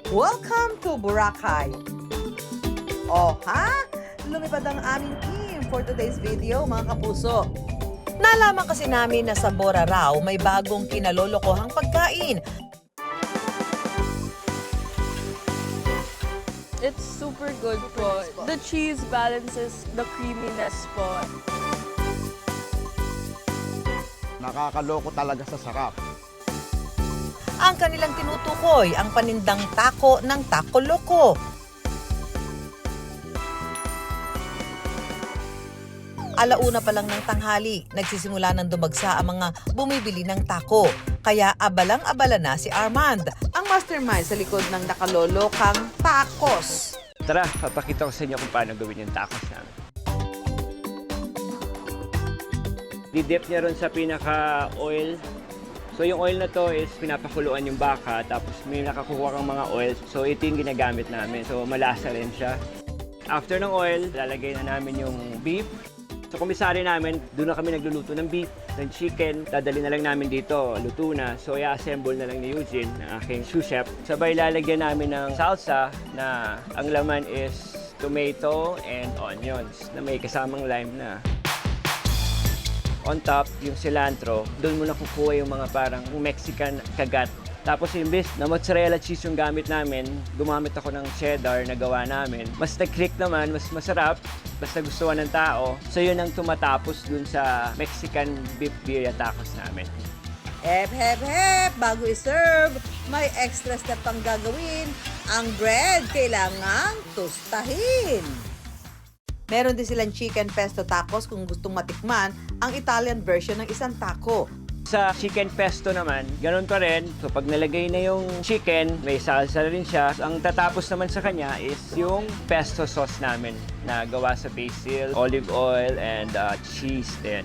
Welcome to Boracay! Oh, ha? Lumipad ang aming team for today's video, mga kapuso. Nalaman kasi namin na sa Bora raw may bagong kinalolokohang pagkain. It's super good po. The cheese balances the creaminess po. Nakakaloko talaga sa sarap. Ang kanilang tinutukoy ang panindang tako ng Taco Loco. Alauna pa lang ng tanghali, nagsisimula ng dumagsa ang mga bumibili ng taco. Kaya abalang-abala na si Armand, ang mastermind sa likod ng nakalolokang tacos. Tara, papakita ko sa inyo kung paano gawin yung tacos namin. Didip niya ron sa pinaka-oil. So yung oil na to is pinapakuluan yung baka, tapos may nakakuha kang mga oil. So ito yung ginagamit namin. So malasa rin siya. After ng oil, lalagay na namin yung beef. So komisari namin, doon na kami nagluluto ng beef, ng chicken. Dadali na lang namin dito, luto na. So i-assemble na lang ni Eugene, na aking sous chef. Sabay lalagyan namin ng salsa na ang laman is tomato and onions na may kasamang lime na. On top, yung cilantro, doon mo nakukuha yung mga parang Mexican kagat. Tapos imbes na mozzarella cheese yung gamit namin, gumamit ako ng cheddar na gawa namin. Mas nag-click naman, mas masarap, basta gustuhan ng tao. So yun ang tumatapos dun sa Mexican beef birria tacos namin. Hep, hep, hep! Bago i-serve, may extra step pang gagawin. Ang bread kailangang tustahin. Meron din silang chicken pesto tacos kung gustong matikman ang Italian version ng isang taco. Sa chicken pesto naman, ganun pa rin. So pag nalagay na yung chicken, may salsa rin siya. Ang tatapos naman sa kanya is yung pesto sauce namin na gawa sa basil, olive oil, and cheese din.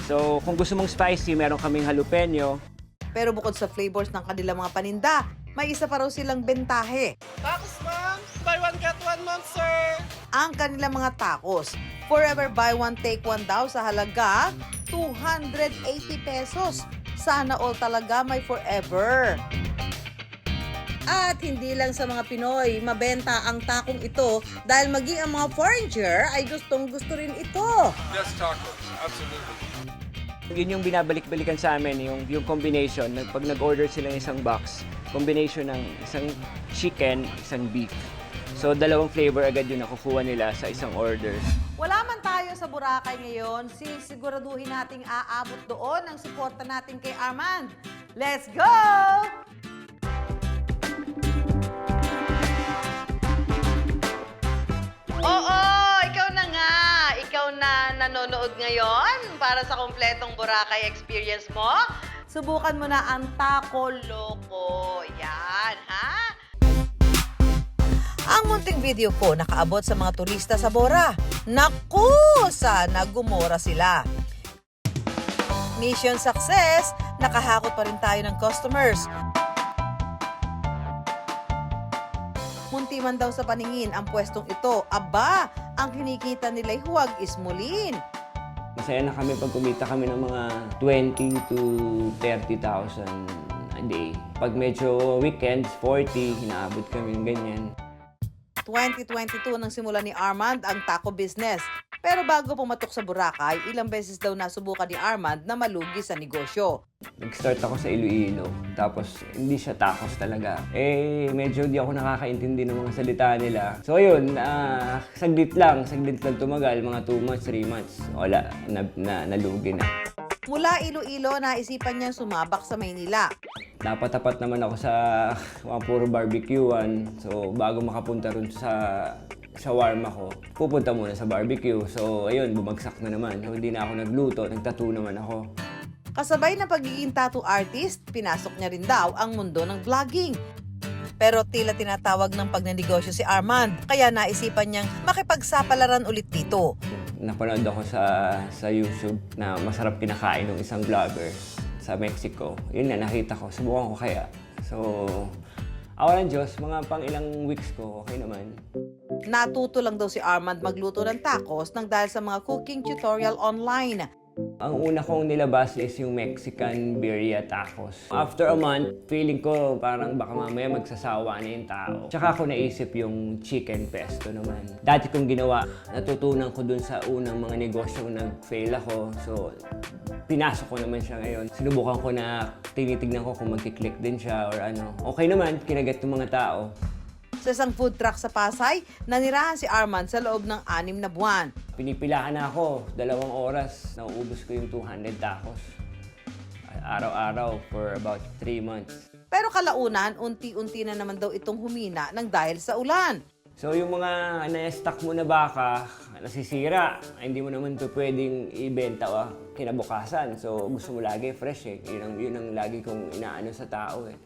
So kung gusto mong spicy, meron kaming jalapeno. Pero bukod sa flavors ng kanilang mga paninda, may isa pa raw silang bentahe. Tacos, ma'am! Buy one, get one, ma'am, sir! Ang kanilang mga tacos. Forever buy one, take one daw sa halaga 280 pesos. Sana all talaga may forever. At hindi lang sa mga Pinoy, mabenta ang takong ito dahil maging ang mga foreigner ay gustong-gusto rin ito. Best tacos, absolutely. Yun yung binabalik-balikan sa amin, yung combination. Pag nag-order sila ng isang box, combination ng isang chicken, isang beef. So, dalawang flavor agad yung nakukuha nila sa isang order. Wala man tayo sa Boracay ngayon, siguraduhin nating aabot doon ang suporta natin kay Armand. Let's go! Oo, ikaw na nga. Ikaw na nanonood ngayon para sa kompletong Boracay experience mo. Subukan mo na ang Taco Loco. Yan, ha? Ang munting video ko nakaabot sa mga turista sa Bora. Naku! Sana gumora sila. Mission success! Nakahakot pa rin tayo ng customers. Munti man daw sa paningin ang pwestong ito. Aba! Ang kinikita nila'y huwag ismulin. Masaya na kami pag kumita kami ng mga 20 to 30,000 a day. Pag medyo weekends, 40, hinaabot kami ng ganyan. 2022 nang simula ni Armand ang taco business. Pero bago pumatok sa Boracay, ilang beses daw nasubukan ni Armand na malugi sa negosyo. Nag-start ako sa Iloilo, tapos hindi siya tacos talaga. Medyo di ako nakakaintindi ng mga salita nila. So yun, saglit lang tumagal, mga 2 months, 3 months. Wala, nalugi na. Mula Iloilo, naisipan niyang sumabak sa Maynila. Dapat tapat naman ako sa mga puro barbecuean. So bago makapunta ron sa shawarma ko, pupunta muna sa barbecue. So ayun, bumagsak na naman. So hindi na ako nagluto, nagtattoo naman ako. Kasabay ng pagiging tattoo artist, pinasok niya rin daw ang mundo ng vlogging. Pero tila tinatawag ng pagnenegosyo si Armand, kaya naisipan niyang makipagsapalaran ulit dito. Napanood ako sa YouTube na masarap kinakain ng isang vlogger sa Mexico. Yun na, nakita ko. Subukan ko kaya. So, awa ng Diyos, mga pang ilang weeks ko, okay naman. Natuto lang daw si Armand magluto ng tacos nang dahil sa mga cooking tutorial online. Ang una kong nilabas is yung Mexican birria tacos. After a month, feeling ko parang baka mamaya magsasawa na yung tao. Tsaka ako naisip yung chicken pesto naman. Dati kong ginawa, natutunan ko dun sa unang mga negosyo nag-fail ako. So, pinasok ko naman siya ngayon. Sinubukan ko na tinitignan ko kung magkiklik din siya or ano. Okay naman, kinagat ng mga tao. Sa isang food truck sa Pasay, nanirahan si Arman sa loob ng 6 na buwan. Pinipilahan na ako, 2 oras, nauubos ko yung 200 tacos. Araw-araw for about 3 months. Pero kalaunan, unti-unti na naman daw itong humina ng dahil sa ulan. So yung mga na-stock mo na baka, nasisira, hindi mo naman ito pwedeng ibenta kinabukasan. So gusto mo lagi fresh eh. Yun ang lagi kong inaano sa tao eh.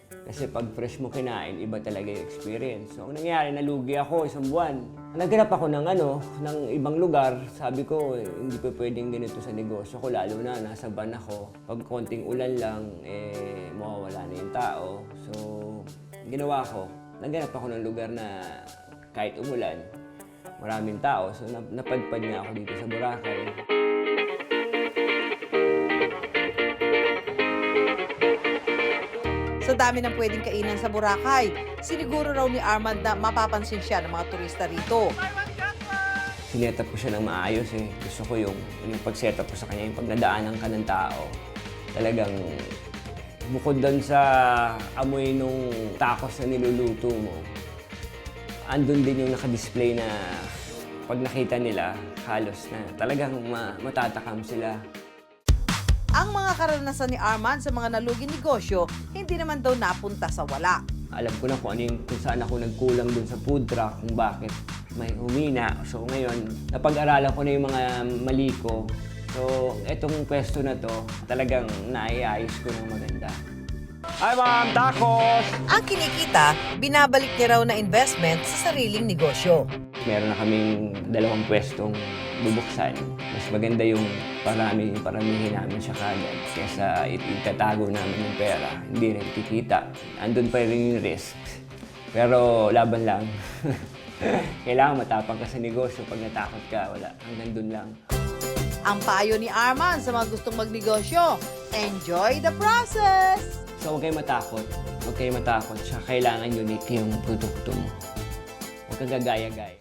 Kasi pag fresh mo kinain, iba talaga yung experience. So, ang nangyari, nalugi ako 1 buwan. Naghanap ako ng ibang lugar. Sabi ko, hindi pa pwedeng ganito sa negosyo ko, lalo na nasa van ako. Pag konting ulan lang, mawawala na yung tao. So, ginawa ko, naghanap ako ng lugar na kahit umulan, maraming tao. So, napadpad nga ako dito sa Boracay. Sa dami ng pwedeng kainan sa Boracay, siniguro raw ni Armand na mapapansin siya ng mga turista rito. Sinet-up ko siya ng maayos eh. Gusto ko yung pag-set up ko sa kanya, yung pag nadaanan ka ng tao. Talagang bukod doon sa amoy nung tacos na niluluto mo, andun din yung nakadisplay na pag nakita nila, halos na talagang matatakam sila. Ang mga karanasan ni Armand sa mga naluging negosyo, hindi naman daw napunta sa wala. Alam ko na kung saan ako nagkulang dun sa food truck, kung bakit may humina. So ngayon, napag-aralan ko na yung mga mali ko. So etong pwesto na to, talagang naiayos ko ng maganda. Hi ma'am, tacos! Ang kinikita, binabalik niya raw na investment sa sariling negosyo. Meron na kaming 2 pwestong bubuksan. Mas maganda yung paramihin namin siya kagad kaysa itatago namin yung pera. Hindi rin kikita. Andun pa rin yung risk. Pero laban lang. Kailangan matapang ka sa negosyo. Pag natakot ka, wala. Hanggang dun lang. Ang payo ni Armand sa mga gustong magnegosyo, enjoy the process! So huwag kayo matakot. Huwag kayo matakot. Siya kailangan unique yung produkto mo. Huwag kang gagaya-gaya.